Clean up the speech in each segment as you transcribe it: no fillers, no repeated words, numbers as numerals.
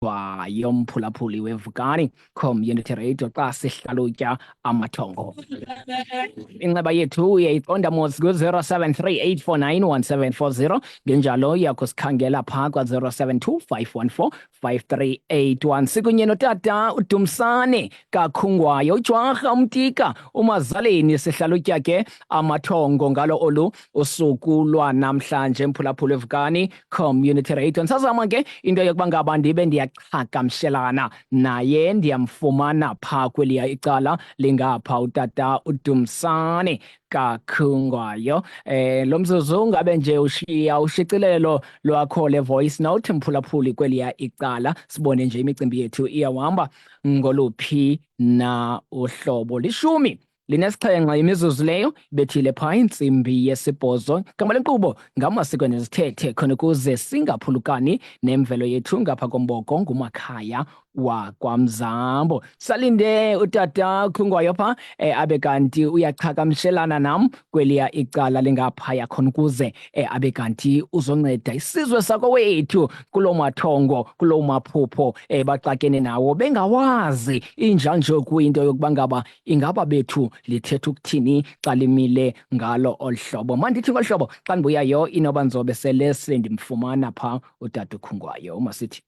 yomphulaphuli wevukani community radio xa sihlalutya amathongo. Inxeba yethu uyayiqonda mos ku-0738491740 ngenjalo uyakusikhangela phaa kwa-0725145381. Sikunye notata uDumsane kaKhungwayo, uJwarha Umtika, umazaleni sihlalutya ke amathongo ngalo olu usuku lwanamhlanje mphulaphuli wevukani community radio. Ndisazama ke into yokuba ngaba ndibe ndiyaqhagamshelana naye, ndiyamfumana phaa kweliya icala lingapha utata uDumsane kaKhungwayo. Lo mzuzu ngabe nje ushiya ushicilelo lwakho le-voice note mphulaphuli kweliya icala, sibone nje imicimbi yethu iyawuhamba ngoluphi na uhlobo. 17 imizuzu leyo ibethile phaa intsimbi yesibhozo. Gama lenkqubo ngamasiko nezithethe khona ukuze singaphulukani nemvelo yethu ngapha komboko ngumakhaya wakwamzambo. Salinde utata Khungwayo phaa abe kanti uyaqhagamshelana nam kweliya icala lingaphaya khona ukuze abe kanti uzonceda isizwe sakowethu kuloo mathongo, kuloo maphupho baxakene nawo bengawazi injanjoku into yokuba ngaba ingaba bethu lithetha ukuthini xa limile ngalo olu hlobo. Mandithi ngolu hlobo xa ndibuyayo inoba nzobe sele sendimfumana phaa utata uKhungwayo. Masithi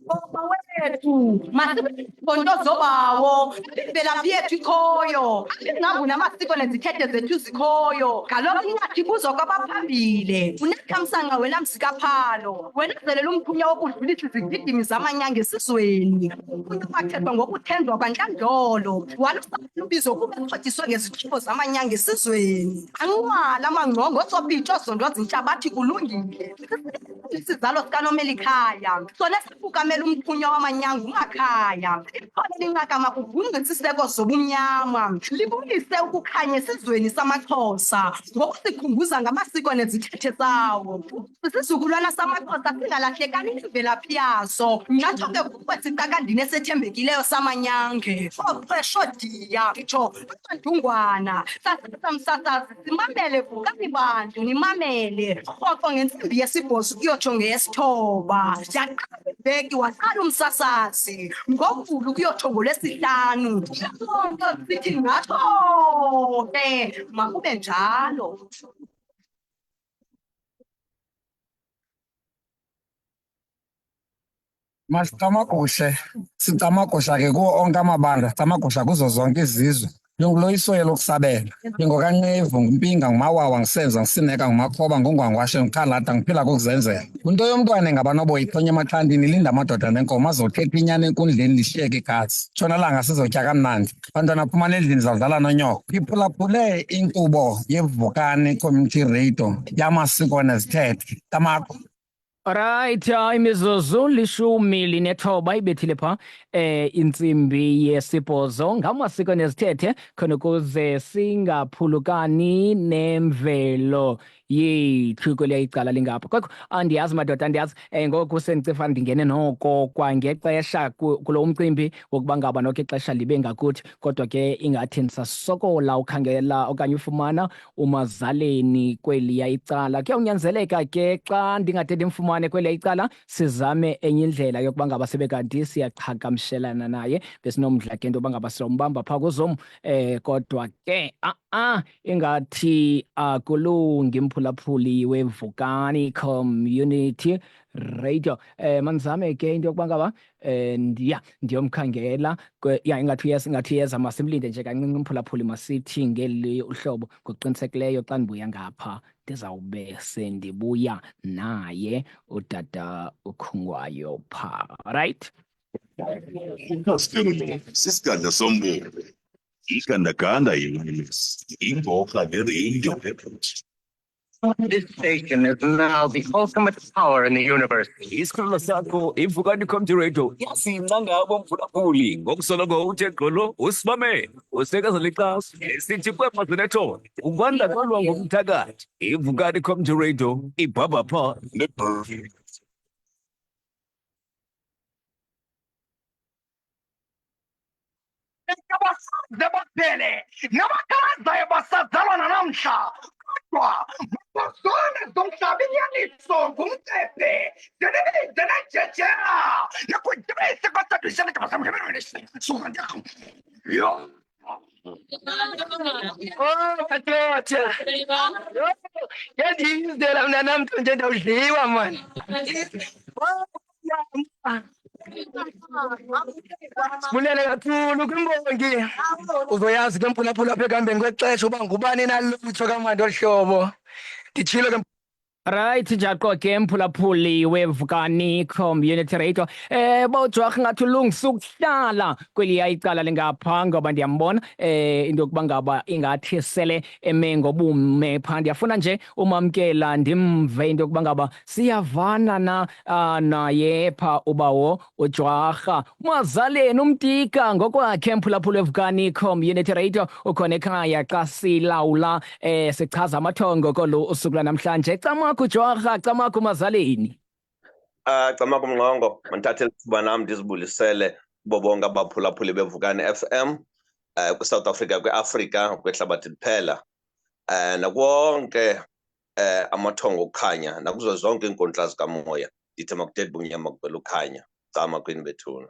Baba wethu masibontozo bawo imvelaphi yethu ikhoyo, ingabu namasiko nezithethe zethu zikhoyo. Kaloku ingathi kuzo kwabaphambile unethamsanqa wena msikaphalo, wena zelela umthunya wokudlulisa izigidimi zamanyanga esizweni. Umuntu wathethwa ngokuthendwa kwantlandlolo walusalubizo kuba exhotyiswe ngezithubo zamanyanga esizweni. Anqwala amangqongo otsopitsho zondwa zintshabathi kulungile isizalo sikaNomelikhaya sona sifukamela umthunya wamanyanga umakhaya. Ikhona linqakama kugungqa isiseko zobumnyama libuyise ukukhanya esizweni samaXhosa ngokusikhumbuza ngamasiko nezithethe zawo. Isizukulwana samaXhosa singalahlekani imvelaphi yaso, ngatsho ke kuwe siqakandini esethembekileyo samanyange. Oxhesho diya itsho Ntungwana sasasamsasazi simamele vukani bantu nimamele rhoqo ngentsimbi yesibhozo kuyotsho ngeyesithoba. Yaqala ibheki waqala umsasazi ngoVulu kuyotsho ngoLwesihlanu. Sonke sithi ngatsho ke makube njalo. Masicamagushe, sicamagusha ke kuwo onke amabandla, sicamagusha kuzo zonke izizwe. Njengokuloyisoya lokusabela, njengokaNqevu, nguMpinga, nguMawawa, nguSenza, nguSineka, nguMakhoba, nguNgwangwashe, nguKhalada, nguphila kokuzenzela. Into yomntwana ingaba noboyi ixhonye emaxhantini ilinde amadoda nenkomo azothetha inyani enkundleni lishiyeke igazi. Tshonalanga sizotya kamnandi. Bantwana phumani endlini zawudlala nonyoko. Iphulaphule inkqubo yevukani community radio yamasiko nezithethe. Tamako. Alright, imizuzu 19 ibethile phaa intsimbi yesibhozo ngamasiko nezithethe khona ukuze singaphulukani nemvelo yethu kweliya icala lingapha. Kwekho andiyazi madoda, andiyazi ngoku sendicifana ndingene noko kwangexesha kulo umcimbi wokuba ngaba noko ixesha libe ngakuthi, kodwa ke ingathi ndisasokola ukhangela okanye ufumana umazaleni kweliya icala. Kuyawunyanzeleka ke xa ndingade ndimfumane kweliya icala sizame enye indlela yokuba ngaba sibe kanti siyaqhagamshelana naye. Besinomdla ke into yoba ngaba sizombamba phaa kuZoom, kodwa ke ingathi akulungi mphulaphuli wevukani community radio. Mandizame ke into yokuba ngaba ndiyomkhangela ingathi yeza, masimlinde nje kancinci mphulaphuli, masithi ngeli uhlobo. Ngokuqinisekileyo xa ndibuya ngapha ndizawube sendibuya naye utata uKhungwayo phaa. Right? Sisiganda sombulu, igandaganda ingorha neradio. This station is now the ultimate power in the universe. Isikhululo sakho ivukani community radio yasinca ngabo mphulaphuli ngokusoloko uthe gqolo usimamele usekeza liqhaso sithi kwemazinetho ubandakalwa ngomthakathi. Ivukani community radio ibhaba phaa nebhurfi. Nabaphele nabakhazayo basazalwa namhla kodwa Zona zomhlaba inyaniso ngumcephe. Zenejejela. Nakudrese kwasadwisele kabasamhlebenisi. Yo. Oh, patriota. Ngiyadizela mina namntu nje ndawudliwa man. Sibulele kakhulu kwimbongi. Uzoyazi ke mphulaphula apha ekuhambeni kwexesha uba ngubani nalutho kamandi oluhlobo. Nditshilo ke Right, Jaco ke mphulaphuli weVukani Community Radio. Bawujwag ngathi ulungisa ukuhlala kweliya icala lengapha ngoba ndiyambona into yokuba ngaba ingathi sele eme ngobume phaa. Ndiyafuna nje umamkela ndimve into yokuba ngaba siyavana na naye phaa ubawo ujwarha umazaleni umtika ngokwakhe mphulaphuli weVukani Community Radio. Ukhona ekhaya xa silawula sichaza amathongo kolu usuku lanamhlanje. Camakho ujwarha, camakho umazaleni. Camakho Mnqongo, mandithathe ithuba nam ndizibulisele kubo bonke abaphulaphuli beVukani FM kwiSouth Africa, kwiAfrika, kwihlabathi liphela. Nakwonke amathongo okukhanya nakuzo zonke iinkundla zikamoya. Ndithi makudede bunyama kubela ukhanya. Camakho inibethuna.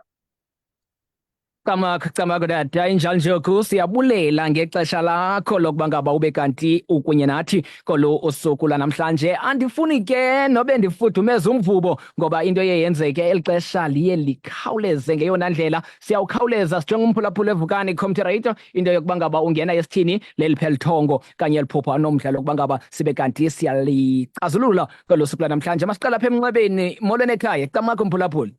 Camakho dada, injalo njoku siyabulela ngexesha lakho lokuba ngaba ube kanti ukunye nathi kolu usuku lanamhlanje. Andifuni ke nobe ndifudumeza umvubo ngoba into yenzeke eli xesha liye likhawuleze ngeyona ndlela. Siyawukhawuleza sijonga umphulaphuli weVukani Community Radio into yokuba ngaba ungena esithini leliphela thongo kanye liphupha nomdla lokuba ngaba sibe kanti siyalicazulula kolu suku lanamhlanje. Masiqala apha emnxebeni, molweni ekhaya, camakho mphulaphuli.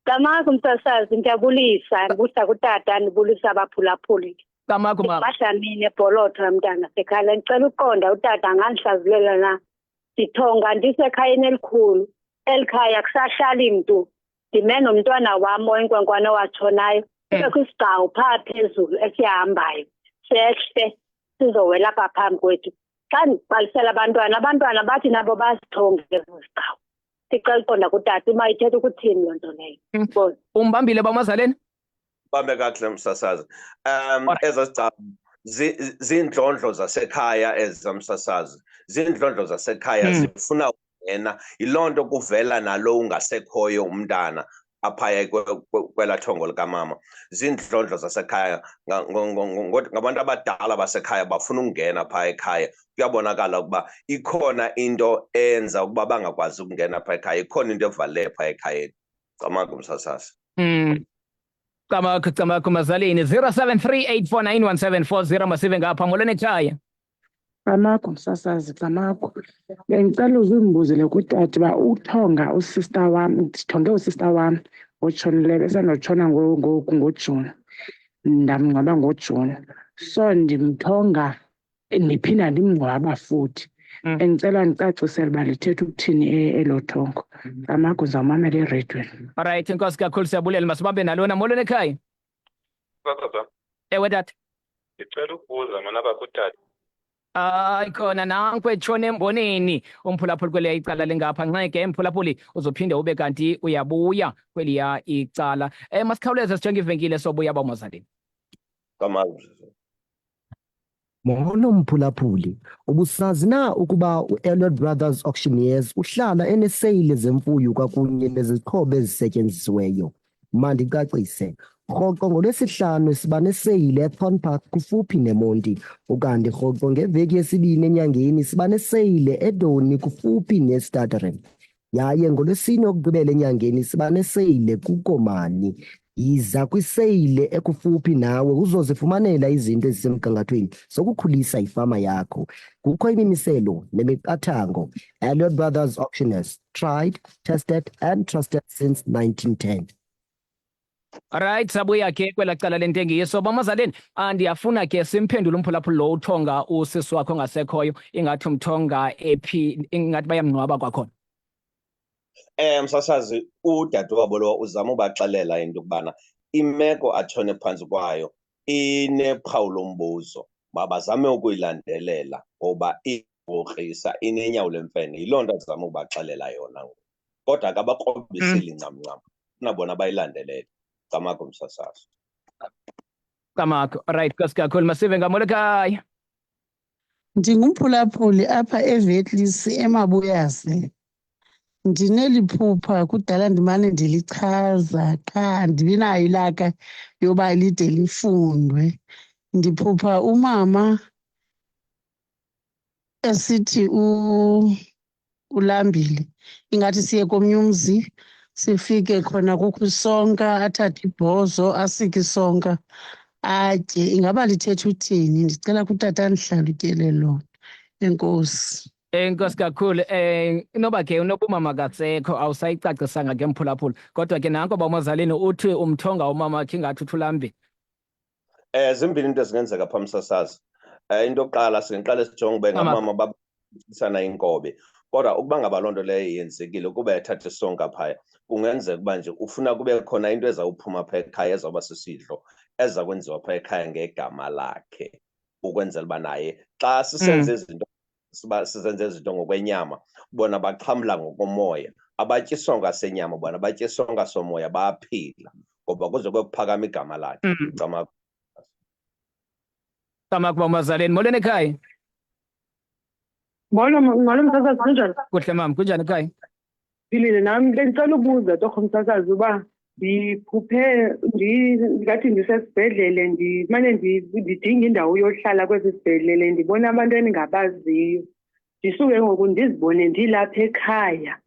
Camakho msasazi, ngiyabulisa, ngibusa kutata, ndibulisa abaphulaphuli. Camakho mama. Bashamini eBholotho mntana sekhaya. Ngicela uqonda utata angandihlazilela na. Sithonga ndisekhayeni elikhulu. Elikhaya kusahlali mntu. Ndime nomntwana wam oyinkwenkwane owatshonayo. Kubekho isigcawu phaa phezulu esihambayo. Sehle sizowela apha phambi kwethu. Xa ndibalisela abantwana bathi nabo basithonge ezo sigcawu. Sicela uqonda kutata uma ithetha ukuthini loo nto leyo. Umbambile bamazaleni? Bambe kakuhle msasazi. Ezo zigcawu ziindlondlo zasekhaya ezamsasazi. Ziindlondlo zasekhaya zifuna ukungena. Yiloo nto kuvela nalo ungasekhoyo umntana aphaya kwela thongo likamama. Ziindlondlo zasekhaya ngabantu abadala basekhaya bafuna ukungena phaa ekhaya. Kuyabonakala ukuba ikhona into enza ukuba bangakwazi ukungena phaa ekhaya. Ikhona into evale phaa ekhayeni. Camakho msasazi. Camakho mazaleni 0738491740 masive ngapha, molweni ekhaya. Camakho msasazi, Camakho. Bengicela uzimbuzele kutata uba uthonga usister wam, sithonge usister wam otshonileyo besanotshona ngoku ngoJuni. Ndamngcwaba ngoJuni. So ndimthonga ndiphinda ndimngcwaba futhi. Bengicela ndicacisele uba lithetha ukuthini elo thongo. Camakho uzawumamela eredweni. Alright, inkosi kakhulu, siyabulela. Masibambe nalona, molweni ekhaya. Baba. Ewe tata. Ngicela ukubuza mana bakutata. Khona nanku etshona emboneni umphulaphuli kweliya icala lengapha. Nxeke mphulaphuli uzophinde ube kanti uyabuya kweliya icala. Masikhawuleze sijonge ivenkile sobuya bamazaleni. Camakho. Molo mphulaphuli, ubusazi na ukuba uElliot Brothers Auctioneers uhlala eneseyile zemfuyo kwakunye nezixhobo ezisetyenzisiweyo? Mandicacise. Rhoqo ngoLwesihlanu siba neseyile eThorn Park kufuphi neMonti, ukanti rhoqo ngeveki yesibini enyangeni siba neseyile eDoni kufuphi neStutterham. Yaye ngoLwesine okugqibela enyangeni siba neseyile kuKomani. Yiza kwiseyile ekufuphi nawe uzozifumanela izinto ezisemgangathweni sokukhulisa ifama yakho. Kukho imimiselo nemiqathango. Elliot Brothers Auctioneers, tried, tested and trusted since 1910. Alright, sabuya ke kwela cala lentengiso bamazaleni. Ndiyafuna ke simphendule umphulaphuli lo uthonga usisi wakho ongasekhoyo, ingathi umthonga ephi, ingathi bayamngcwaba kwakhona. Msasazi, udadewabo lo uzama ubaxelela into yokubana imeko atshone phantsi kwayo inephawu lombuzo. Mabazame ukuyilandelela ngoba igorhisa inenyawo lemfene. Yiloo nto azama ukubaxelela yona. Kodwa akabakrobiseli ncamncam. Nabona bayilandelele. Camakho msasazi. Camakho. Alright, nkosi kakhulu, masive ngamolo ekhaya. Ndingumphulaphuli apha eVetlis eMabuyase. Ndineli phupha kudala ndimane ndilichaza qha andibinayo ilaka yoba lide lifundwe. Ndiphupha umama esithi ulambile. Ingathi siye komnye umzi, sifike khona kukho isonka, athathe ibhozo, asike isonka, atye. Ingaba lithetha uthini? Ndicela kutata andihlalutyele lona. Enkosi. Enkosi kakhulu. Inoba ke unobumama akasekho awusayicacisanga ke mphulaphula. Kodwa ke nanko bawumazaleni uthi umthonga umama wakhe ingathi uthi ulambile. Zimbili into ezingenzeka phambi sasazi. Into yokuqala singeqala sijonge ube ngamama babisana inkobe. Kodwa ukuba ngaba loo nto leyo yenzekile ukuba ethatha isonka phaya, kungenzeka ukuba nje ufuna kube khona into ezawuphuma phaa ekhaya ezawuba sisidlo eza kwenziwa phaa ekhaya ngegama lakhe, ukwenzela uba naye xa sisenze izinto sizenze izinto ngokwenyama, bona baxhamla ngokomoya. Abatya isonka senyama, bona batya isonka somoya, bayaphila ngoba kuze kuyokuphakama igama lakhe. Camagu bawumazaleni, molweni ekhaya. Molo msasazi, kunjani? Kuhle mama, kunjani ekhaya? Philile nami bengicela ubuza torho msasazi uba ndiphuphe ngathi ndisesibhedlele ndimane ndidinga indawo yohlala kwesi sibhedlele, ndibona abantu endingabaziyo. Ndisuke ngoku ndizibone ndilapha ekhaya.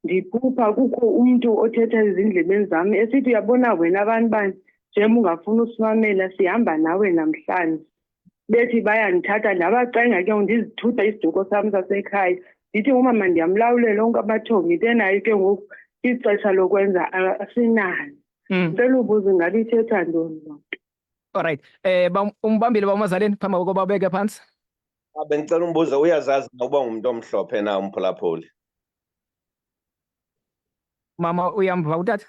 Ndiphupha kukho umntu othetha ezindlebeni zam esithi, uyabona wena abantu bani, njengoba ungafuni usimamela sihamba nawe namhlanje. Bethi bayandithatha ndabacenga ke ndizithutha isiduko sam sasekhaya. Ndithi umama ndiyamlawulela onke amathongo, into nayo ke ngoku ixesha lokwenza asinalo. Ndicela ubuza ingaba ithetha ntoni loo nto. Alright. Umbambile bawumazaleni phambi kokuba ubeke phantsi. Bengicela umbuzo, uyazazi nokuba ngumuntu omhlophe na umphulaphuli? Mama uyamva utata?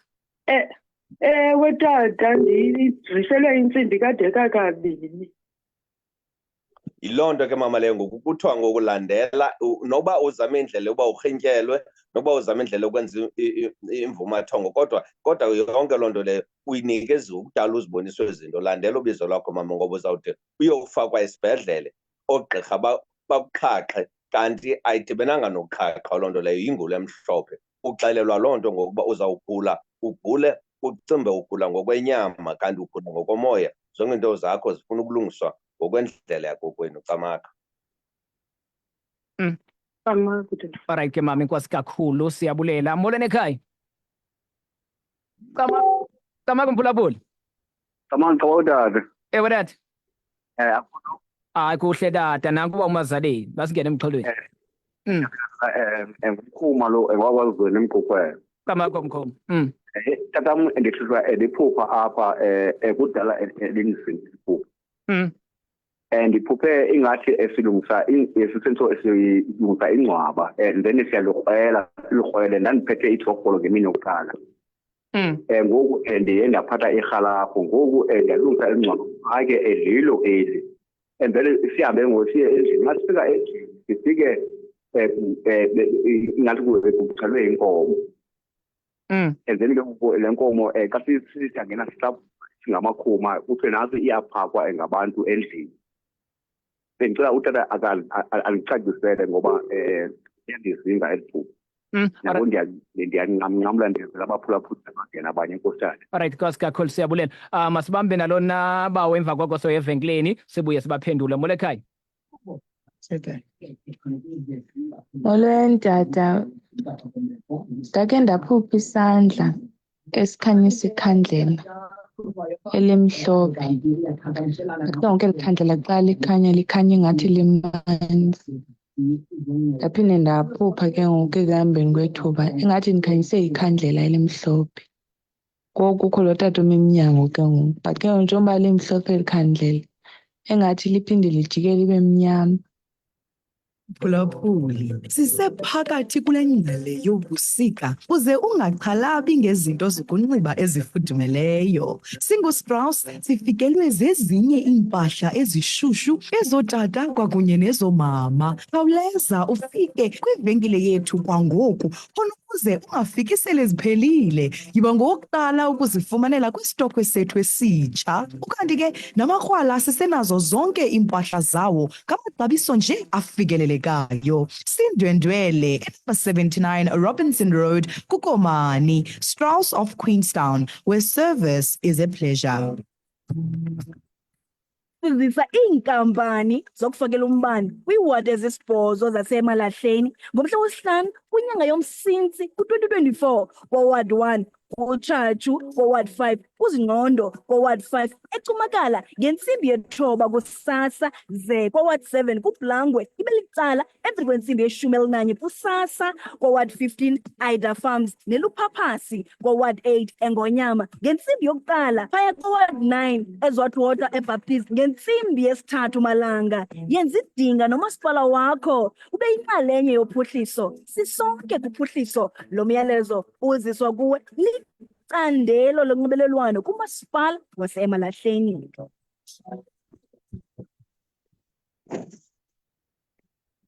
Ewe tata, ndidriselwe intsimbi kadeka kabini. Yiloo nto ke mama leyo ngoku kuthiwa ngokulandela noba uzame indlela yokuba urhintyelwe, noba uzame indlela yokwenza imvumathongo, kodwa yonke loo nto leyo uyinikeziwe ukudala uziboniswe izinto. Landela ubizo lwakho mama, ngoba uzawude uyofakwa esibhedlele oogqirha bakuqhaqhe, kanti ayidibenanga nokuqhaqha loo nto leyo, yingulo emhlophe. Uxelelwa loo nto ngokuba uzawugula, ugule ucimbe ugula ngokwenyama kanti ugula ngokomoya. Zonke iinto zakho zifuna ukulungiswa ngokwendlela yakokwenu. Camaga. Alright ke mama, inkosi kakhulu, siyabulela. Molweni ekhaya. Camaga mphulaphuli. Camaga utata. Ewe tata. Hayi kuhle tata, nanku uba umazaleni, basingene emxholweni. Ngukhuma lo engwakwaZulu emqhukwela. Camaga mkhulu. Tata ndihlutshwa ndiphupha apha kudala elindisini iphupha. Ndiphuphe ingathi silungisa ingcwaba, and then siyalurhwele ndandiphethe ithorholo ngemini yokuqala. Ngoku ndiye ndaphatha irhalapho, ngoku ndiyalungisa ingcwaba ake edlilo eli, and then sihambe ngosiye endlini. Xa sifika endlini sifike ingathi kuxhelwe inkomo, and then ke ngoku le nkomo xa sisangena singamakhuma kuthiwe nantsi iyaphakwa ngabantu endlini. Bengicela utata alicacisele ngoba ndiyaziva eliphupha. Nabo ndiyanqamla ndivela abaphulaphuli bangena abanye enkosana. Alright, nkosi kakhulu, siyabulela. Masibambe nalona bawo emva kwako soye evenkileni sibuye sibaphendule. Molo ekhaya. Molweni tata, ndake ndaphupha isandla esikhanyisa ikhandlela elimhlophe. Lonke eli khandlela xa likhanya ingathi limanzi. Ndaphinde ndaphupha ke ngoku ekuhambeni kwethuba ingathi ndikhanyise ikhandlela elimhlophe. Ngoku kukho lo tata emnyango ke ngoku, but ke ngoku njengoba limhlophe eli khandlela engathi liphinde lijike libe mnyama. Phulaphuli, sisephakathi kule ngqele yobusika uze ungaxhalabi ngezinto zokunxiba ezifudumeleyo. SinguStrauss sifikelwe zezinye iimpahla ezishushu ezotata kwakunye nezomama. Khawuleza ufike kwivenkile yethu kwangoku ukuze ungafikisele ziphelile yiba ngowokuqala ukuzifumanela kwisitokwe sethu esitsha. Ukanti ke namakrwala sisenazo zonke iimpahla zawo ngamaxabiso nje afikelelekayo. Sindwendwele enumber 79 Robinson Road, Kukomani, Strauss of Queenstown, where service is a pleasure. Sizisa iinkampani zokufakela umbane kwiiwadi ezisibhozo zaseMalahleni ngomhla wesihlanu kwinyanga yoMsintsi ku-2024 koward 1 kuTshatshu koward 5 kuZingqondo koward 5 eCumakala ngentsimbi yethoba kusasa ze koward 7 kuBlangwe ibe licala emva kwentsimbi ye-11 kusasa koward 15 Ida Farms neLuphaphasi koward 8 eNgonyama ngentsimbi yokuqala phaya koward 9 eZwatwater eBaptist ngentsimbi yesithathu Malanga. Yenza idinga nomasipala wakho ube yinxalenye yophuhliso sisonke kuphuhliso. Lo myalezo uziswa kuwe licandelo lonxibelelwano kumasipala waseMalahleni.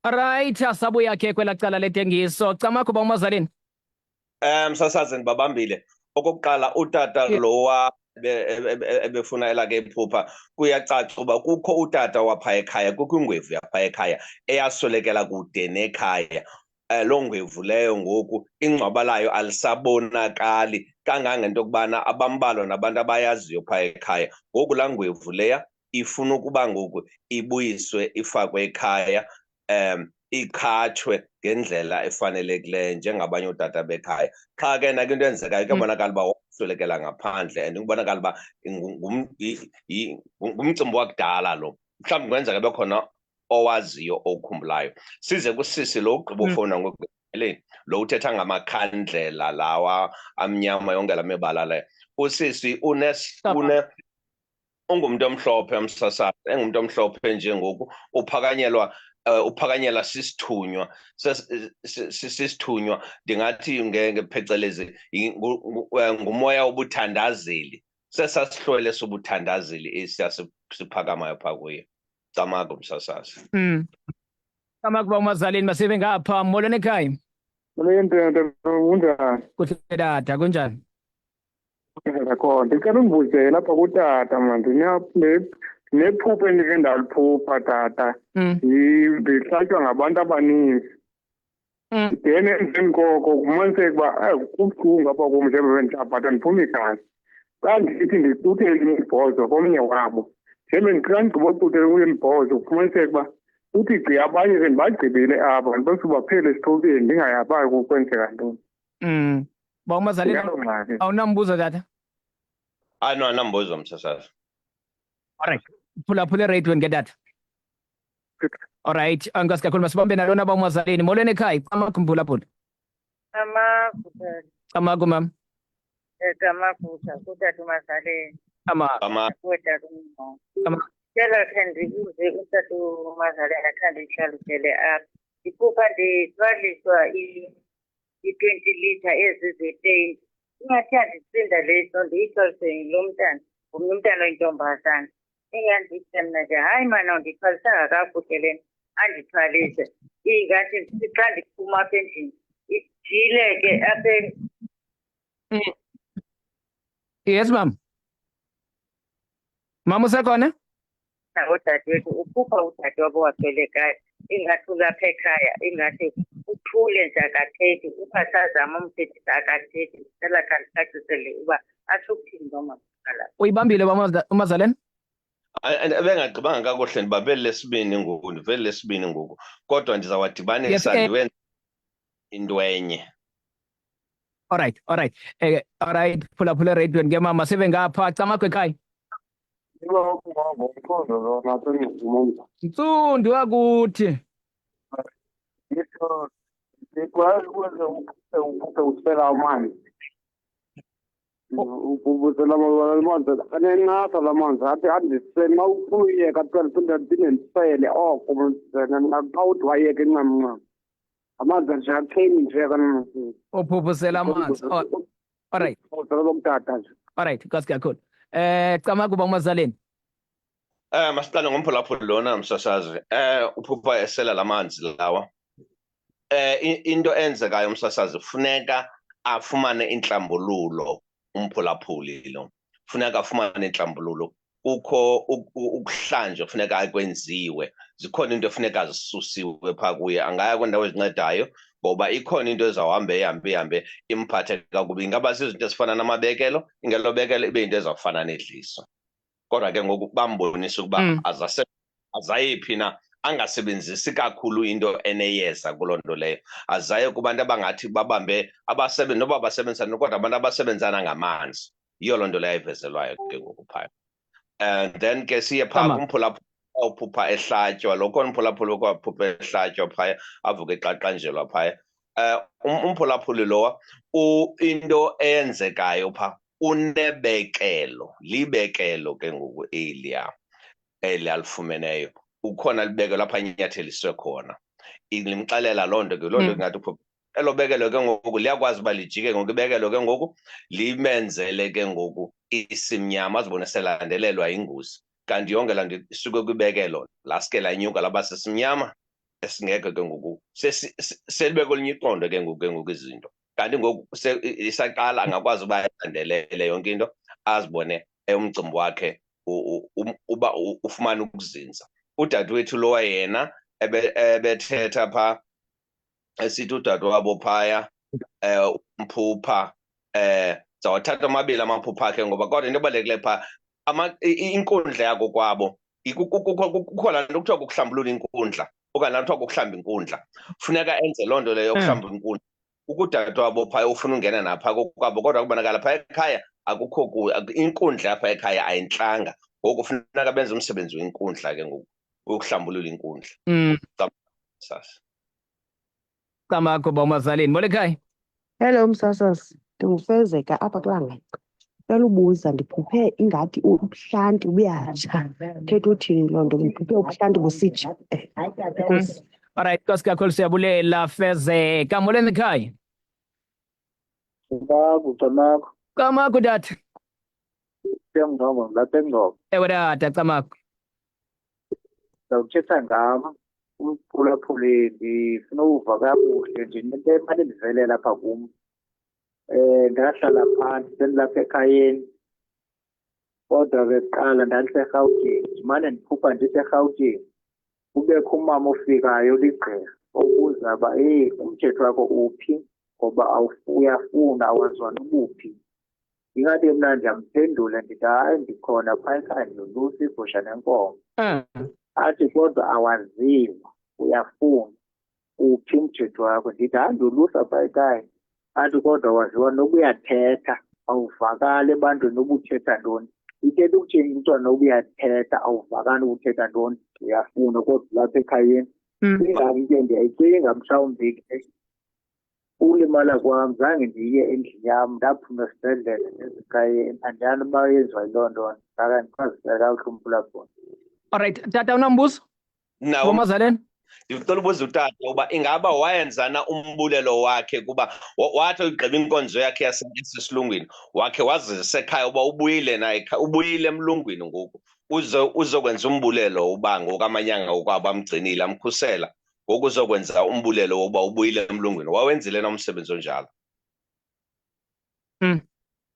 Right, asabuya ke kwela cala letengiso. Camakho ba uMazaleni. Msasazeni babambile. Okokuqala utata lowa ebefuna elake iphupha kuyacaca uba kukho utata wapha ekhaya, kukho ingwevu yapha ekhaya eyaswelekela kude nekhaya. Lo ngwevu leyo ngoku ingcwaba layo alisabonakali kangangento kubana abambalwa nabantu abayaziyo pha ekhaya. Ngoku laa ngwevu leya ifuna ukuba ngoku ibuyiswe ifakwe ekhaya, ikhatshwe ngendlela efanelekileyo njengabanye ootata bekhaya. Qha ke nake into enzekayo kuyabonakala uba waswelekela ngaphandle and kubonakala uba ngumcimbi wakudala lo. Mhlawumbi kungenzeka bekhona owaziyo okhumbulayo. Size kusisi lo ugqiba ufowuna ngokugqibeleni lo uthetha ngamakhandlela lawa amnyama yonke la mibala leyo. Usisi ungumuntu omhlophe Msasazi, engumuntu omhlophe nje ngoku uphakanyelwa sisithunywa ndingathi ngephecelezi ngumoya wobuthandazeli. Sesasihlwele sobuthandazeli esiyasiphakamayo phaa kuye. Camako Msasazi. Camako ba uMazaleni masive ngapha molweni ekhaya. Molweni tata, kunjani? Kuhle tata, kunjani? Khona ndicela undibuze lapha kutata mna ndinephupha endike ndaliphupha tata. Ndihlatywa ngabantu abaninzi. Then emveni koko kumaniseke uba kubuhlungu apha kum njengoba ndiyabhatha ndiphuma igazi. Xa ndithi ndicuthele imibhozo komnye wabo njengoba xa ndigqiba ucuthele kuyo imibhozo kufumaniseke uba uthi gqi abanye ke ndibagqibile apha ndibe baphele esithobeni ndingayabayo kukwenzeka ntoni. Ba uMazaleni awunambuzo tata? No, anambuzo Msasazi. Alright, phulaphula radio ke tata. Alright, angasi kakhulu masibambe nalona ba uMazaleni molweni ekhaya. Phulaphula. Camako mama. Kamaphutha kutata uMazaleni. Cela khe ndibuze utata uMazaleni akhe ndihlalutele apha. Iphupha ndithwaliswa i-20 litre ezi zetenti. Ingathi andisinda le nto ndiyithwalise yilo mntana, ngomnye umntana oyintombazana. Ingandithi mna nje hayi mana ndithwalisanga kakuhle le andithwalise. Ingathi xa ndiphuma apha endlini ijile ke apha. Yes mama. Mama usekhona? Udadewethu uphupha udadewabo waphelekhaya ingathi ulapha ekhaya ingathi uthule nje akathethi uphasazama umthethisa akathethi. Cela khe ndicacisele uba atsho ukuthini noma uyibambile ba uMazaleni? Ebengagqibanga kakuhle ndibabele lesibini ngoku, ndivele lesibini ngoku kodwa ndizawadibanisa ndiwenze into enye. Alright. Alright, phulaphula radio ke mama sive ngapha Camako ekhaya. Ntsundu akuthi. Ndikwazi ukwenza usela amanzi. Ubuzela amanzi anencasa la manzi athi andisele uma ufuna uyeka phinde ndisele oko xa uthi wayeka encamncam amanzi nje atheni nje kanamasizi. Uphupusela amanzi. Alright. Lomtata nje. Alright, kasi kakhulu. Camako ba uMazaleni. Masiqale ngomphulaphula lona Msasazi. Uphupha esela lamanzi lawa. into enzekayo umsasazi kufuneka afumane inhlambululo umphulaphuli lo. Funeka afumane inhlambululo. Kukho ukuhlanjwa kufuneka kwenziwe. Zikhona into efuneka zisusiwe phaa kuye. Angaya kwiindawo ezincedayo ngoba ikhona into ezawuhambe ihambe imphathe kakubi. Ingaba zizinto ezifana namabekelo, ingelobekelo ibe into ezawufana nedliso. Kodwa ke ngoku bambonisa ukuba azayephi na angasebenzisi kakhulu into eneyeza kuloo nto leyo. Azaye kubantu abangathi babambe noba basebenzisana kodwa abantu abasebenzana ngamanzi. Yiyo loo nto leyo ayivezelwayo ke ngoku phaya. And then ke siye phaa kumphulaphuli awuphupha ehlatywa, lo khona umphulaphuli okwaphupha ehlatywa phaya avuke qaqanjelwa phaya. Umphulaphuli lowa into eyenzekayo phaa unebekelo, libekelo ke ngoku eliya alifumeneyo. Ukhona libekelo apha inyatheliswe khona. Limxelela loo nto ke loo nto ingathi uphupha. Elo bekelo ke ngoku liyakwazi uba lijike ngoku ibekelo ke ngoku limenzele ke ngoku isimnyama azibone selandelelwa ingozi. Kanti yonke laa nto isuke kwibekelo laske lanyuka laba sesimnyama esingeke ke ngoku selibe kwelinye iqondo ke ngoku izinto. Kanti ngoku isaqala angakwazi uba alandelele yonke into azibone umcimbi wakhe uba ufumana ukuzinza. Udadewethu lowa yena ebethetha phaa esithi udadewabo phaya umphupha zawathatha amabili amaphupha akhe ngoba kodwa into ebalulekileyo phaa inkundla yako kwabo kukho laa nto kuthiwa kukuhlambulula inkundla okanye laa nto kuthiwa kukuhlamba inkundla. Funeka enze loo nto leyo yokuhlamba inkundla. Udadewabo phaya ufuna ungena napha kwabo kodwa kubonakala phaya ekhaya akukho inkundla yapha ekhaya ayintlanga. Ngoku funeka benze umsebenzi wenkundla ke ngoku ukuhlambulula inkundla. Sasa Camakho bomazaleni Molekhaya. Hello msasasi, ndingufezeka apha kulanga. Cela ubuza ndiphuphe ingathi ubuhlanti buyatsha. Thetha uthini loo nto? Ndiphuphe ubuhlanti busitsha. Alright, Nkosi kakhulu siyabulela Fezeka. Molweni ekhaya. Camakho tata. Ewe tata Camakho. Ndawuthetha ngam umphulaphuli ndifuna uva kakuhle nje into ephande ndivelela apha kum. Ndahlala phantsi sendilapha ekhayeni kodwa ke kuqala ndandiseRhawutini ndimane ndiphupha ndiseRhawutini kubekho umama ofikayo ligqirha obuza uba umthetho wakho uphi ngoba uyafuna awazona ubuphi. Ingathi mna ndiyamphendula ndithi hayi ndikhona phaa ekhaya ndiyolusa igusha nenkomo. Athi kodwa awaziwa uyafuna uphi umthetho wakho. Ndithi hayi ndiyolusa phaa ekhaya. Athi kodwa waziwa noba uyathetha awuvakali ebantwini noba uthetha ntoni. Ithetha ukuthini kuthiwa noba uyathetha awuvakali ukuthetha ntoni. Uyafuna kodwa lapha ekhayeni. Ingaki ke ndiyayicinga mhlawumbi ke ulimala kwam zange ndiye endlini yam ndaphuma esibhedlele ezikhayeni andiyani uba yenziwa yiloo nto. Ngaka ndichazisele kakuhle umphulaphuli. Alright, tata unambuzo? Bomazaleni? Ndicela ubuza utata uba ingaba wayenzana umbulelo wakhe kuba wathi ugqiba inkonzo yakhe yasesilungwini wakhe wazisa ekhaya uba ubuyile naye ubuyile emlungwini ngoku uzokwenza umbulelo uba ngoku amanyanga okwabo amgcinile amkhusela ngoku uzokwenza umbulelo woba ubuyile emlungwini. Wawenzile na umsebenzi onjalo?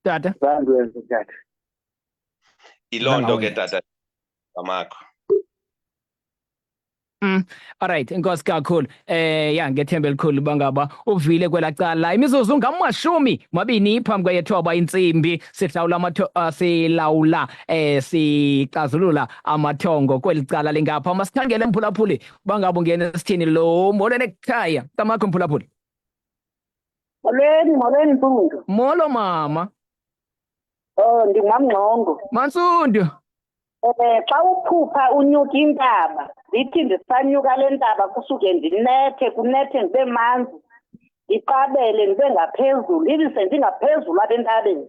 Tata zangenze tata. Yiloo nto ke tata Camakho. Alright, Nkosi kakhulu. Ya ngethemba elikhulu bangaba uvile kwelacala imizuzu ngamashumi phambi kweyethoba intsimbi silawula sicazulula amathongo kwelicala lingapha. Masikhangele mphulaphuli bangaba ungena esithini lo molweni ekhaya. Camakho mphulaphuli. Molweni Mpungulu. Molo mama. Ndingumamngqongo. Mansundu. Xa uphupha unyuka intaba ndithi ndisanyuka le ntaba kusuke ndinethe kunethe ndibe manzi ndiqabele ndibe ngaphezulu ibe sendingaphezulu apha entabeni.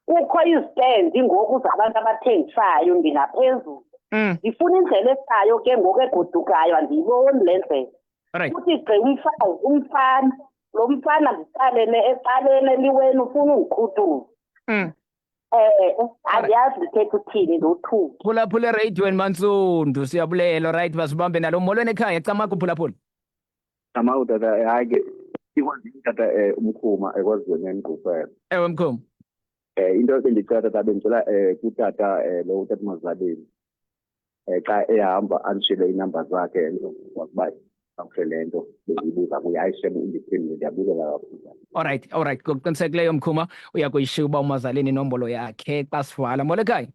Kukho izitendi ngoku zabantu abathengisayo ndingaphezulu. Ndifuna indlela esayo ke ngoku egodukayo andiyiboni le ndlela. Kuthi gqi umfana lo mfana ndiqalele ecaleni eliweni ufuna undikhuthuza. Andiyazi ndithetha uthini ndothuki. Phulaphula ereyidweni Mansundu siyabulela. Right, basibambe nalo molweni ekhaya Camakho mphulaphuli. Ama utata hayi ke ikwazi utata umkhuma ekwaziweni enqupela. Ewe mkhuma. Into ebendicela tata bendicela kutata lo utata Mazaleni. Xa ehamba andishele inamba zakhe ngokuba akufele nto bendibuza kuye ayishebe indiphendule ndiyabukela kakhulu. All right ngokuqinisekileyo mkhuma uyakuyishiya uba umazaleni inombolo yakhe xa sivala. Molekhaya.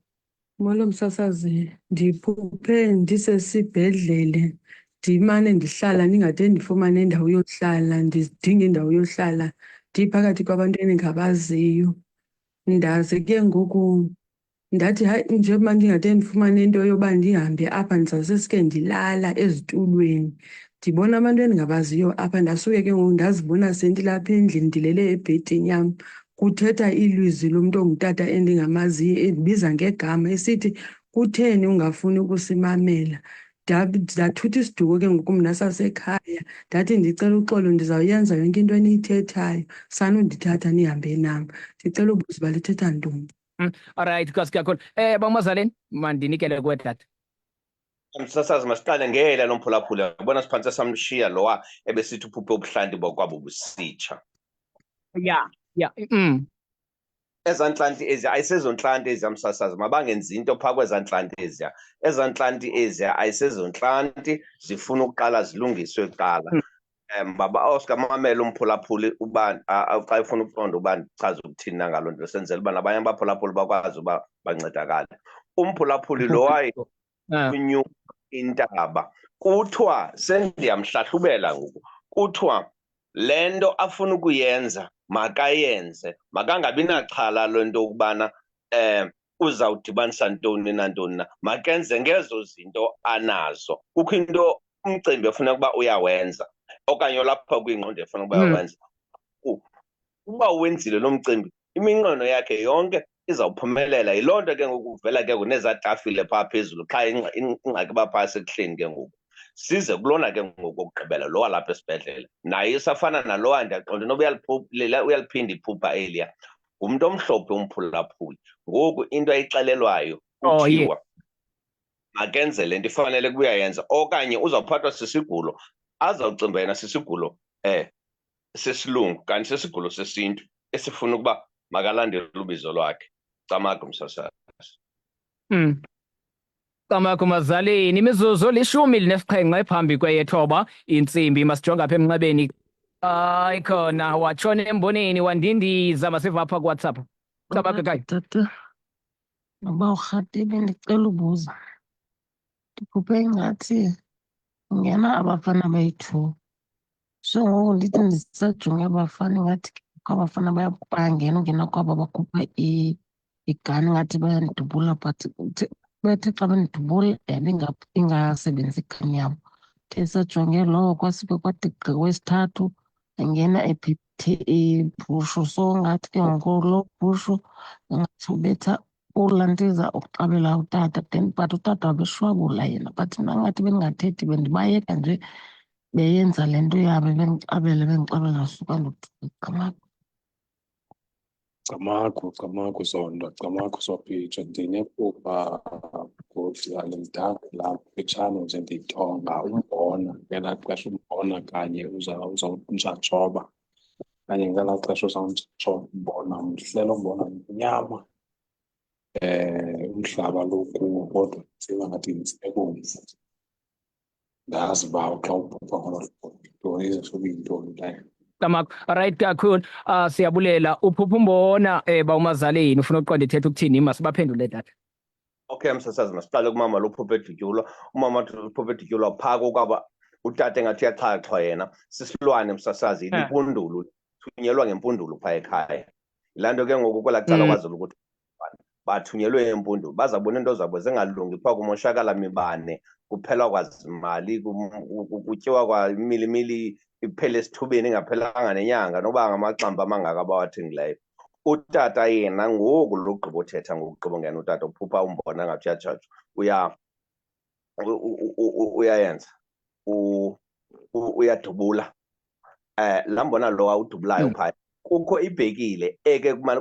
Molo msasazi, ndiphuphe ndisesibhedlele ndimane ndihlala ndingade ndifumane indawo yohlala, ndidinga indawo yohlala ndiphakathi kwabantu endingabaziyo. Ndaze ke ngoku ndathi hayi njengoba ndingade ndifumane into yoba ndihambe apha ndizawuseske ndilala ezitulweni. Ndibona abantu endingabaziyo apha ndasuke ke ngoku ndazibona sendilapha endlini ndilele ebhedini yam. Kuthetha ilizwi lomntu ongutata endingamaziyo endibiza ngegama esithi kutheni ungafuni ukusimamela. Ndathutha isiduko ke ngoku mna sasekhaya ndathi ndicela uxolo ndizawuyenza yonke into eniyithethayo sanundithatha nihambe nam. Ndicela ubuza uba lithetha ntoni. All right kakhulu. Bamazaleni mandinikele kuwe tata. Msasazi masiqale ngela lo mphulaphula ubona siphantse samshiya lowa ebesithi uphuphe ubuhlanti bokwabo busitsha. Yeah. Ezanhlanti eziya ayisezonhlanti eziya msasazi mabangenzi into phaa kwezanhlanti eziya. Ezanhlanti eziya ayisezonhlanti zifuna ukuqala zilungiswe kuqala. Baba Oscar mamela umphulaphuli uba xa efuna ukuqonda uba ndichaze ukuthini ngalo nto senzela uba nabanye abaphulaphuli bakwazi uba bancedakale. Umphulaphuli lo wayenyuka intaba kuthiwa sendiyamhlahlubela ngoku kuthiwa le nto afuna ukuyenza makayenze makangabi naxhala lento ukubana uzawudibanisa ntoni nantoni na makenze ngezo zinto anazo. Kukho into umcimbi efuna ukuba uyawenza okanye lapha kwingqondo efuna ukuba uyawenza. Uba uwenzile lo mcimbi iminqweno yakhe yonke izawuphumelela. Yiloo nto ke ngoku uvela ke kunezatafile phaa phezulu xa ingxaki uba phaa sekuhleni ke ngoku. Size kulona ke ngoku okugqibela lo walapha esibhedlele naye isafana nalowa ndiyaqonda noba uyaliphinda iphupha eliya ngumntu omhlophe umphulaphuli. Ngoku into ayixelelwayo kuthiwa makenze le nto ifanele kuyayenza okanye uzawuphathwa sisigulo azawucimba yena sisigulo sesilungu kanti sesigulo sesintu esifuna ukuba makalandele ubizo lwakhe. Camagu msasazi. Camagu Mazaleni imizuzu 17 ephambi kweyethoba intsimbi masijonga apha emnxebeni. Hayi khona watshona emboneni wandindiza masiva apha kuWhatsApp. Camagu kaya. Tata noba urhatile ndicela ubuza. Ndiphuphe ingathi ungena abafana bayi-2. So ngoku ndithi ndisajonge abafana ingathi abafana bayangena ungena kwabo bakhupha igani ngathi bayandibula but bethe xa bendibula yabe ingasebenzi igani yabo. Ndisajonge lowo kwasuke kwathi wesithathu angena ephethe ibhushu so ngathi ke ngoku lo bhushu ngathi ubetha ulantiza ukuxabela utata then but utata wabeshwabula yena but mna ngathi bendingathethi bendibayeka nje beyenza le nto yabo bendixabela suka ndoqamaku. Camagu Zondo, Camagu Sophitsha, ndinephupha ngudlala mdaka lapha kutshana nje ndiyitonga umbona ngelaa xesha umbona kanye uzawutshatshoba kanye ngelaa xesha uzawutshatshoba umbona mhlela umbona nyama umhlaba lokuwo kodwa ndiziva ngathi ndisebomvu ndazi uba xa uphupha ngolo hlobo izosuke iyintoni leyo. Camagu right kakhulu. Siyabulela uphupha umbona bawumazaleni ufuna uqonda ithetha ukuthini masibaphendule tata. Okay msasazi masiqale kumama lo uphupha edutyulwa. Umama uphupha edutyulwa phaa kokwaba utata engathi uyaxhaxhwa yena sisilwane msasazi limpundulu thunyelwa ngempundulu phaa ekhaya. Yilaa nto ke ngoku kwelaa cala kwazela ukuthi bathunyelwe empundulu bazabona into zabo zingalungi phaa kumoshakala mibane kuphelwa kwazimali kutyiwa kwamilimili iphele esithubeni ingaphelanga nenyanga noba ngamaxamba amangaka abawathengileyo. Utata yena ngoku lo gqiba uthetha ngokugqiba ngena utata uphupha umbona ngathi uyatshajwa uyayenza uyadubula. Laa mbona lo awudubulayo phaa kukho ibhekile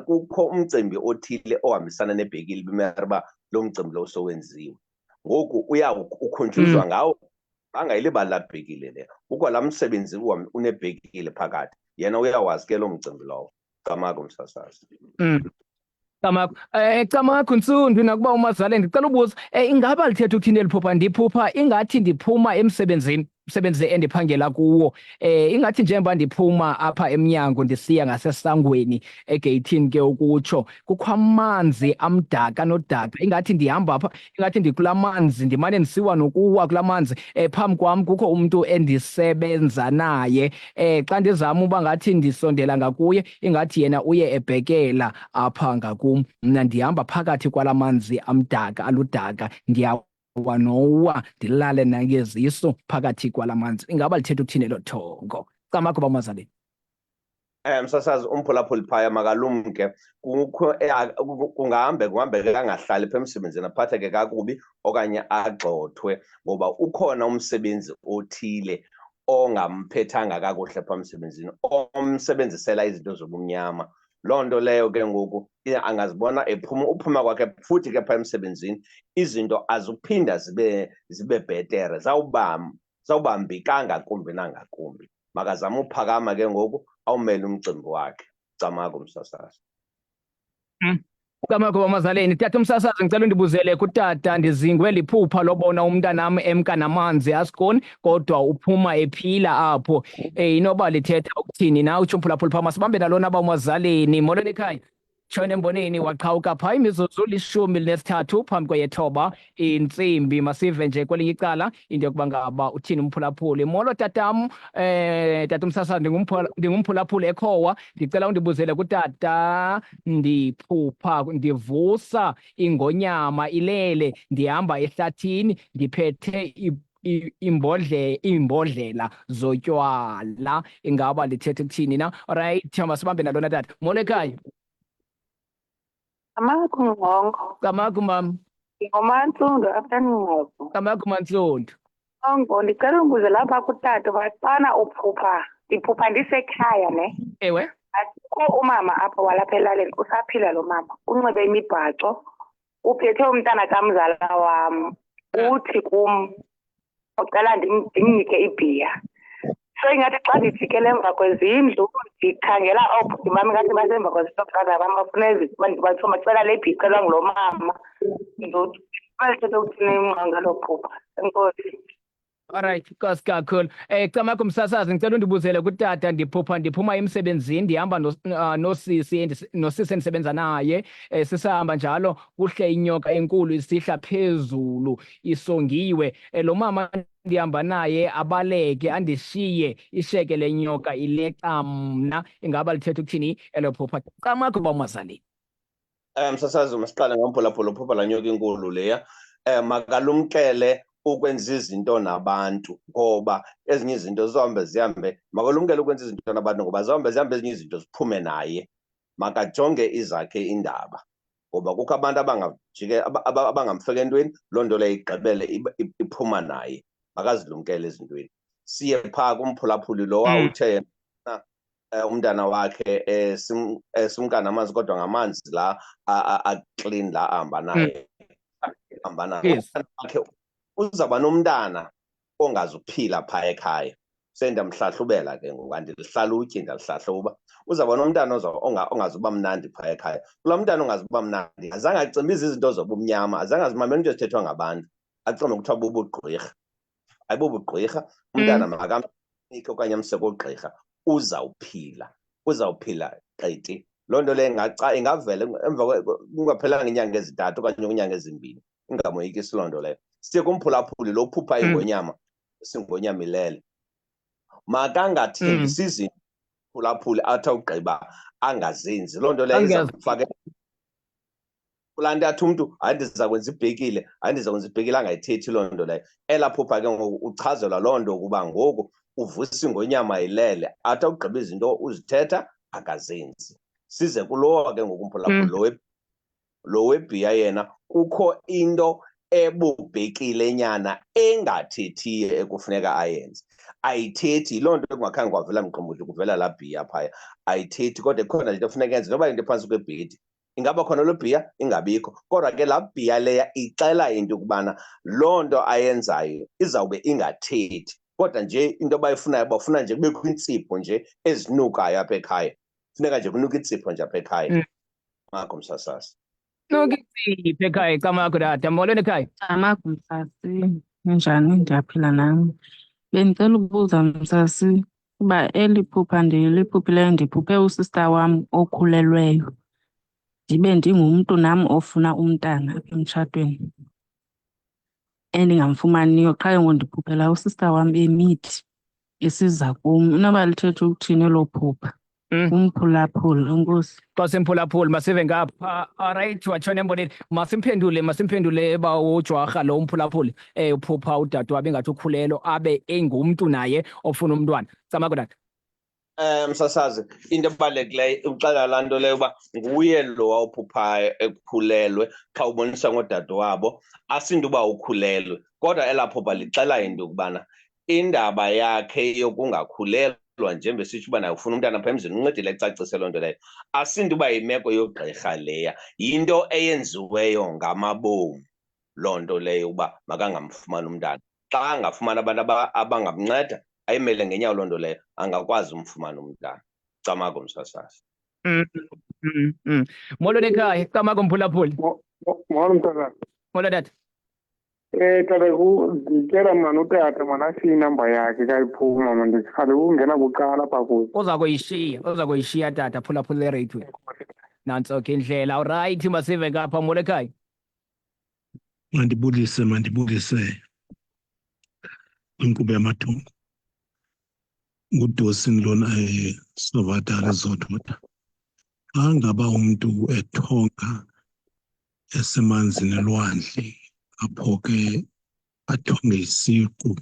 kukho umcimbi othile ohambisana nebhekile bimele uba lo mcimbi lo sowenziwe ngoku ukhunjuzwa ngawo angayilibali labhekile le ukho laa msebenzi unebhekile phakathi yena uyawazi ke lo mcimbi lowo. Camakho msasazi. Camakho, Camakho Ntsundu nakuba umazalwane ndicela ubuza ingaba lithetha ukuthini liphupha ndiphupha ingathi ndiphuma emsebenzini umsebenzi endiphangela kuwo ingathi njengoba ndiphuma apha emnyango ndisiya ngasesangweni egeyithini ke ukutsho kukho amanzi amdaka nodaka ingathi ndihamba apha ingathi ndikula manzi ndimane ndisiwa nokuwa kula manzi phambi kwam kukho umuntu endisebenza naye xa ndizama uba ngathi ndisondela ngakuye ingathi yena uye ebhekela apha ngakum mna ndihamba phakathi kwala manzi amdaka aludaka wanowa ndilale nangeziso phakathi kwala manzi ingaba lithetha ukuthini lo thongo. Camakho bamazaleni. Msasazi umphulaphuli phaya makalumke kungahambe kangahlali pha emsebenzini aphatheke kakubi okanye agxothwe ngoba ukhona umsebenzi othile ongamphethanga kakuhle pha emsebenzini omsebenzisela izinto zobumnyama. Loo nto leyo ke ngoku angazibona uphuma kwakhe futhi ke pha emsebenzini izinto azuphinda zibe bhetere zawubambi kangakumbi nangakumbi. Makazama uphakama ke ngoku awumele umcimbi wakhe. Camakho msasazi. Camakho bamazaleni tata umsasazi ngicela undibuzele kutata ndizingwe liphupha lobona umntanam emka namanzi asikoni kodwa uphuma ephila apho inoba lithetha ukuthini na utsho umphulaphuli phaa masibambe nalona bamazaleni molweni ekhaya tshona emboneni waqhawuka phaa imizuzu 13 phambi kweyethoba intsimbi masive nje kwelinye icala into yokuba ngaba uthini umphulaphuli molo tatam tata umsasazi ndingumphulaphuli ekhowa ndicela undibuzele kutata ndiphupha ndivusa ingonyama ilele ndihamba ehlathini ndiphethe iimbodlela zotywala ingaba lithetha ukuthini na alright masibambe nalona tata molo ekhaya. Camakho Ngongo. Camakho mama. NgoMantsundu afternoon. Camakho Mantsundu. Ngongo ndicela undibuze lapha kutata xana uphupha ndiphupha ndisekhaya ne. Ewe. Akukho umama apha walapha elalini usaphila lo mama unxibe imibhaco uphethe umntana kamzala wam uthi kum ucela ndimnike ibhiya. So ingathi xa ndifikele emva kwezindlu ndikhangela oobhuti bam ngathi basemva kwezitokhaza bam batsho macela le bhiya icelwa ngulo mama balithetha ukuthini ngalo phupha. Enkosi. Alright, nkosi kakhulu. Camakho msasazi ngicela undibuzele kutata ndiphuma emsebenzini ndihamba nosisi endisebenza naye sisahamba njalo kuhle inyoka enkulu isihla phezulu isongiwe lo mama ndihamba naye abaleke andishiye isheke lenyoka ileqa mna ingaba lithetha ukuthini elo phupha. Camakho bamazaleni. Msasazi masiqale ngomphulaphula uphupha la nyoka enkulu leya makalumkele ukwenza izinto nabantu ngoba ezinye izinto zihambe makalumkele ukwenza izinto nabantu ngoba zihambe ezinye izinto ziphume naye makajonge izakhe indaba ngoba kukho abantu abangamfeka entweni loo nto leyo igqibele iphuma naye makazilumkele ezintweni. Siye phaa kumphulaphuli lo wawuthe umntana wakhe simka namanzi kodwa ngamanzi la aclean la ahamba naye wakhe uzaba nomntana ongazuphila phaa ekhaya sendamhlahlubela ke ngoku andilihlalutyi ndalihlahluba uzaba nomntana ongazuba mnandi phaa ekhaya. Kulaa mntana ongazuba mnandi azange acimbize izinto zobumnyama azange azimamele into ezithethwa ngabantu acimbe kuthiwa bubugqwirha ayibobugqwirha umntana makamnike okanye amseke ogqirha uzawuphila qiti. Loo nto leyo ingavela emva kungaphelanga iinyanga ezintathu okanye kwiinyanga ezimbini ingamoyikisi loo nto leyo. Siye kumphulaphuli lo uphupha ingonyama singonyama ilele makangathembisi izinto phulaphuli athi awugqiba angazenzi. Loo nto leyo izakufake kulaa nto athi umntu hayi ndiza kwenza ibhekile angayithethi loo nto leyo. Elaa phupha ke ngoku uchazelwa loo nto ukuba ngoku uvusa ingonyama ilele athi awugqiba izinto uzithetha akazenzi. Size kulowa ke ngoku umphulaphuli lo webhiya yena kukho into ebubhekile nyana engathethiyo ekufuneka ayenze ayithethi. Loo nto kungakhange kwavela mqombothi kuvela laa bhiya phaya ayithethi kodwa ikhona into efuneka yenze noba into ephantsi kwebhedi ingaba khona lo bhiya ingabikho, kodwa ke laa bhiya leya ixela into yokubana loo nto ayenzayo izawube ingathethi, kodwa nje into abayifunayo bafuna nje kubekho iintsipho nje ezinukayo apha ekhaya. Funeka nje kunuka iintsipho nje apha ekhaya. Makho msasazi. Nuka iintsipho ekhaya camakho tata. Molweni ekhaya. Camakho msasi, ninjani? Ndiyaphila nami. Bendicela ukubuza msasi uba eli phupha ndiliphuphileyo ndiphuphe usista wam okhulelweyo, ndibe ndingumntu nam ofuna umntana apha emtshatweni endingamfumaniyo. Qha ngoku ndiphuphela usista wam emithi esiza kum. Inoba lithetha ukuthini elo phupha? Umphulaphula, enkosi. Xa simphulaphula masive ngapha. Alright, watshona emboneni. Masimphendule ba ujwarha lo umphulaphuli. Uphupha udade wabe ngathi ukhulelo abe engumntu naye ofuna umntwana. Camakho tata. Msasazi, into ebalulekileyo uxelela laa nto leyo uba nguye lo wawuphuphayo ekhulelwe xa ubonisa ngodade wabo, asinto uba ukhulelwe. Kodwa elaa phupha lixela into yokubana indaba yakhe yokungakhulelwa njengoba sitsho uba naye ufuna umntana apha emzini, uncedile ecacise loo nto leyo. Asinto uba yimeko yogqirha leya, yinto eyenziweyo ngamabomi loo nto leyo uba makangamfumani umntana. Xa angafumani abantu abangamnceda ayimele ngenyawo loo nto leyo, angakwazi umfumana umntana. Camakho msasazi. Molweni ekhaya. Camakho mphulaphuli. Molo msasazi. Molo tata. Tata ndicela mani utata mani ashiye inamba yakhe kayiphuma mani, ndikhale ukungena bucala apha kuyo. Uza kuyishiya tata phulaphula le-radio. Nantso ke indlela. Alright, masive ngapha. Molo ekhaya. Mandibulise inkqubo yamathungu. Ngudosini lona Sovatari Zodwa. Xa ngaba umntu ethonga esemanzini elwandle, apho ke athonge isiqu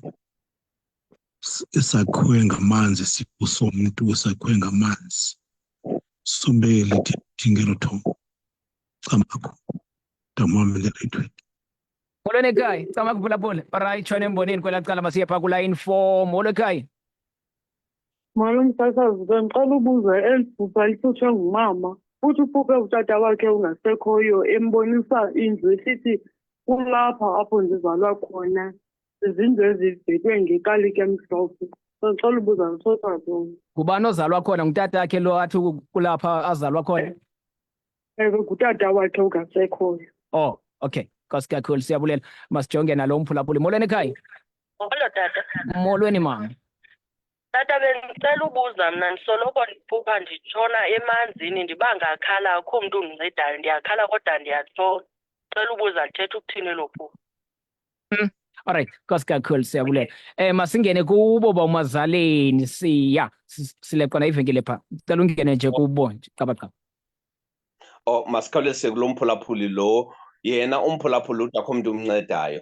esakhiwe ngamanzi, isiqu somntu esakhiwe ngamanzi, sube lithi ngelo thongo. Camakho ndamamele lethweni. Molweni ekhaya. Camakho mphulaphuli. Alright, tshona emboneni kwelaa cala masiye phaa kulayini 4. Molo ekhaya. Molo msasazi, bendicela ubuza eli phupha lihlutshwe ngumama. Uthi uphuphe utata wakhe ungasekhoyo embonisa indlu esithi kulapha apho ndizalwa khona, izindlu ezibekwe ngekalika emhlophe. Bendicela ubuza lithotha ntoni. Ngubani ozalwa khona? Ngutata wakhe lo athi kulapha azalwa khona? Ewe, ngutata wakhe ungasekhoyo. Oh, okay. Nkosi kakhulu, siyabulela. Masijonge nalo umphulaphuli. Molweni ekhaya. Molo tata. Molweni mama. Tata, bendicela ubuza mna ndisoloko ndiphupha nditshona emanzini ndiba ngakhala, akho mntu undicedayo, ndiyakhala kodwa ndiyatshona. Ndicela ubuza lithetha ukuthini elo phupha? Alright, nkosi kakhulu, siyabulela. Masingene kubo bawumazaleni sileqwa na ivenkile phaa. Ndicela ungene nje kubo nje qaba. Masikhawuleze kulo mphulaphuli lo, yena umphulaphuli uthi akho mntu umncedayo.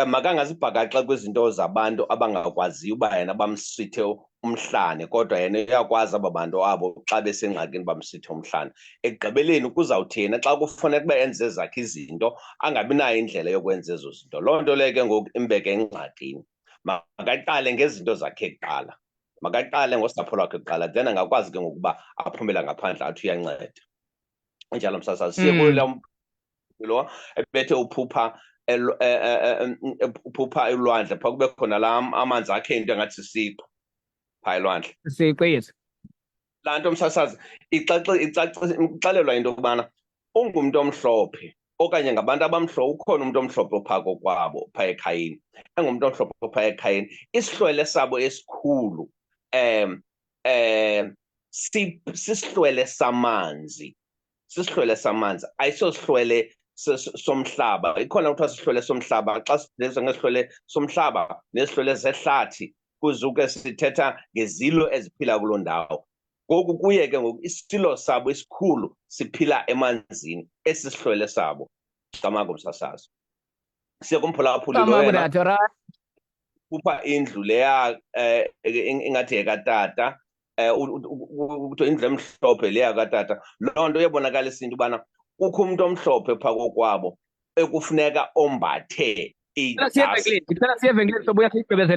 Makangazibhakaxa kwizinto zabantu abangakwaziyo uba yena bamsithe umhlane, kodwa yena uyakwazi aba bantu abo xa besengxakini bamsithe umhlane. Ekugqibeleni kuzawuthi yena xa kufuneka uba enze zakhe izinto angabi nayo indlela yokwenza ezo zinto. Loo nto leyo ke ngoku imbeke engxakini. Makaqale ngezinto zakhe kuqala, makaqale ngosapho lwakhe kuqala, then angakwazi ke ngokuba aphumela ngaphandle athi uyanceda. Njalo msasazi, siye kulo lo ebethe uphupha uphupha elwandle phaa kube khona la amanzi akhe into engathi sisiqu phaa elwandle. Siqiyezi. Laa nto msasazi ixalelwa into yokubana ungumntu omhlophe okanye ngabantu abamhlophe, ukhona umntu omhlophe ophaa kokwabo phaa ekhayeni. Engumntu omhlophe ophaa ekhayeni, isihlwele sabo esikhulu sisihlwele samanzi. Sisihlwele samanzi, ayisosihlwele somhlaba. Ikhona kuthiwa sihlwele somhlaba. Xa sibhekisa ngesihlwele somhlaba nesihlwele zehlathi, kuzuke sithetha ngezilo eziphila kuloo ndawo. Ngoku kuye ke ngoku isilo sabo esikhulu siphila emanzini, esi sihlwele sabo. Camakho msasazi. Siye kumphulaphuli lo upha indlu leya ingathi yekatata, kuthiwa indlu emhlophe leya katata. Loo nto iyabonakalisa into yobana kukho umntu omhlophe phaa kokwabo ekufuneka ombathe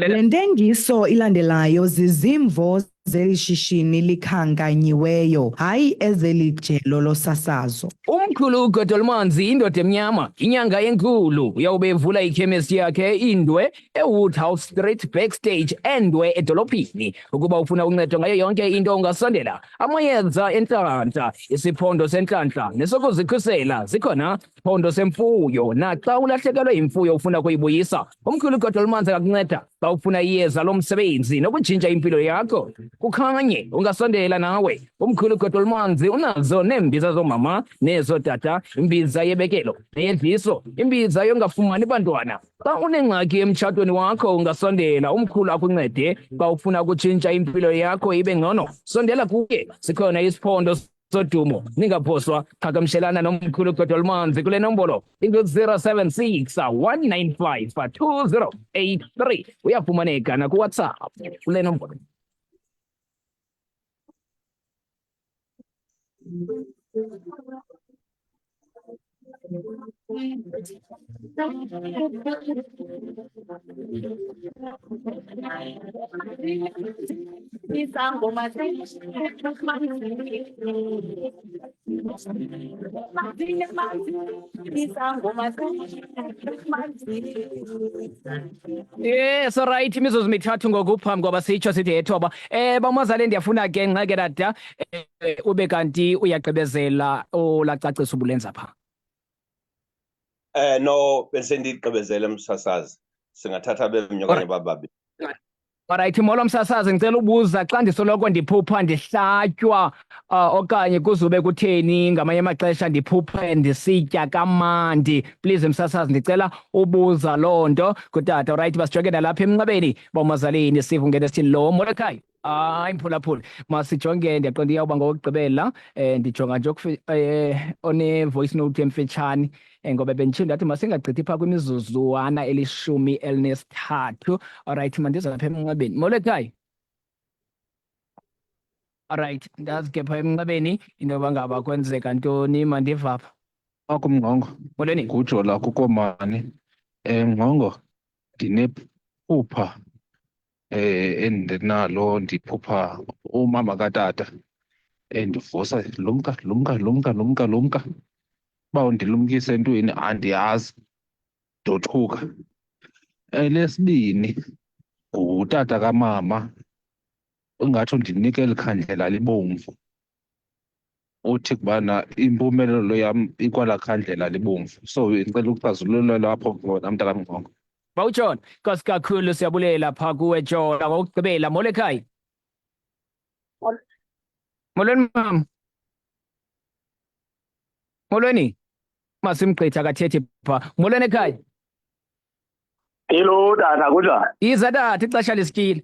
Le ntengiso ilandelayo zizimvo zelishishini likhankanyiweyo, hayi ezelijelo losasazo. Umkhulu uGodolmanzi indoda emnyama, inyanga enkulu, uyawube evula ikhemesti yakhe Indwe eWoodhouse Street backstage Endwe edolophini. Ukuba ufuna uncedo ngayo yonke into ungasondela. Amayeza entlantla, isiphondo sentlantla nesokuzikhusela zikhona, isiphondo semfuyo. Naxa ulahlekelwe imfuyo ufuna kuyibuyisa, umkhulu uGodolmanzi akakunceda xa ufuna iyeza lomsebenzi nokutshintsha impilo yakho. Kukhanye ungasondela nawe. Umkhulu uGodolmanzi unazo neembiza zoomama nezo tata, imbiza yebekelo neyedliso, imbiza yongafumani bantwana. Xa unengxaki emtshatweni wakho ungasondela, umkhulu akuncede. Xa ufuna ukutshintsha impilo yakho ibe ngcono, sondela kuye. Sikhona isiphondo sodumo. Ningaphoswa, qhagamshelana nomkhulu uGodolmanzi kule nombolo 076 195 2083. Uyafumaneka nakuWhatsApp kule nombolo. Yes, alright, imizuzu mithathu ngoku phambi kwaba sitsho sithi ethoba. Bamazale ndiyafuna ke nxa ke dada ube kanti uyagqibezela olacacisa ubulenza pha. No, bensendigqibezele msasazi. Singathatha bemnye okanye bababi. Alright, molo msasazi, ngicela ubuza xa ndisoloko ndiphupha ndihlatywa okanye kuzube kutheni ngamanye amaxesha ndiphuphe ndisitya kamandi. Please msasazi ndicela ubuza loo nto kutata. Alright, basijonge nalapha emnxebeni bomazaleni sivungene sithi lo Molokai. Hayi mphulaphula, masijonge ndiyaqonda iyawuba ngokugqibela. Ndijonga nje one-voice note emfitshane ngoba benditsho ndathi masingagqithi phaa kwimizuzwana 13. Alright, mandiza lapha emnxebeni. Molokai. Alright, ndazi ke phaa emnxebeni into yoba ngaba kwenzeka ntoni, mandiva apha. Akumngqongo. Molweni. Ngujola kukomani. Ngqongo, ndinephupha endinalo, ndiphupha umama katata ndivusa lumka. Uba undilumkise entweni andiyazi, ndothuka. Elesibini, ngutata kamama ungathi undinike eli khandlela libomvu. Uthi kubana impumelelo yam ikwala khandlela libomvu. So ndicela ukuxazululelwa apho khona mntakam Ngqongo. Bawutshona, nkosi kakhulu, siyabulela phaa kuwe Jola. Ngokugqibela Molokai. Molweni mama. Molweni. Masimgqitha akathethi phaa. Molweni ekhaya. Hello tata, kunjani? Iza tata, ixesha lisikile.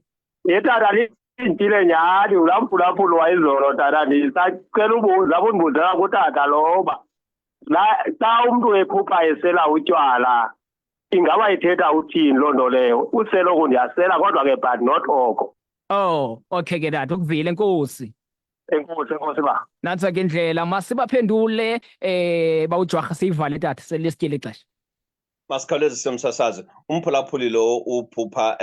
Tata lintile nyhani, ulamphulaphula wayizolo tata. Ndisacela ubuza apho ndibuzela kutata loba xa umntu ephupha esela utywala ingaba ithetha uthini loo nto leyo? Uselo ndiyasela kodwa ke but not oko. Oh, okay ke tata, ukuvile enkosi. Enkosi ba. Nantsa ke indlela, masibaphendule bawujwarha siyivale tata, selisityile ixesha. Masikhawuleze semsasazi. Umphulaphuli lo uphupha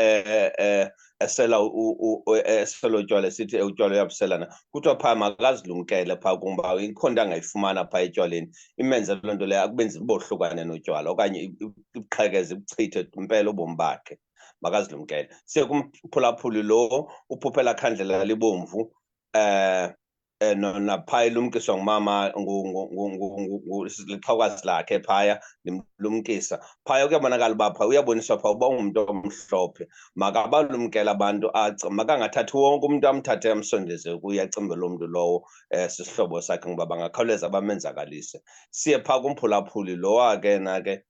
esela utywala, sithi utywala uyabuselana. Kuthiwa phaa makazilumkele phaa kumba ikhona into angayifumana phaa etywaleni. Imenze loo nto leyo akubenzi bohlukane notywala okanye ibuqhekeze ibuchithe impela ubomi bakhe. Makazilumkele. Siye kumphulaphuli lo uphuphela khandlela libomvu naphaa ilumkiswa ngumama lixhawukazi lakhe phaya ndimlumkisa. Phaya kuyabonakala uba phaa uyaboniswa phaa uba ungumntu omhlophe. Makabalumkele abantu makangathathi wonke umntu amthathe amsondeze kuye acimbe loo mntu lowo sisihlobo sakhe ngoba bangakhawuleza bamenzakalise. Siye phaa kumphulaphuli lowa ke nake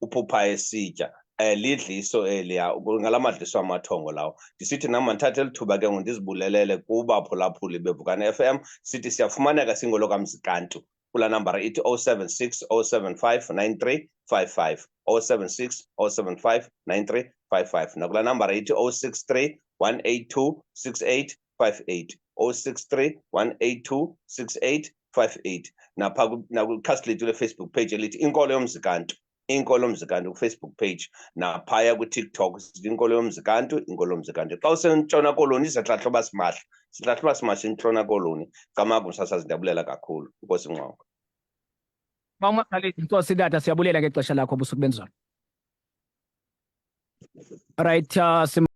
uphupha esitya. Lidliso eliya ngala madliso amathongo lawo. Ndisithi nam mandithathe eli thuba ke ndizibulelele kubaphulaphuli beVukane FM. Sithi siyafumaneka singolo kaMzikantu kula nambara ithi 076 075 9355 076 075 9355 nakula nambara ithi 063 182 6858 063 182 6858 napha nakwikhasi lethu leFacebook page elithi Inkolo yoMzikantu. Inkolo Mzikantu ku-Facebook page naphaya ku-TikTok sithi Inkolo Yomzikantu, Inkolo Yomzikantu. Xa usentshona koloni sihlahloba simahla, sihlahloba simahla intshona koloni. Camagu Msasazi ndiyabulela kakhulu. Inkosi Nqoko. Inkosi tata, siyabulela ngexesha lakho busuku benzolo. Right,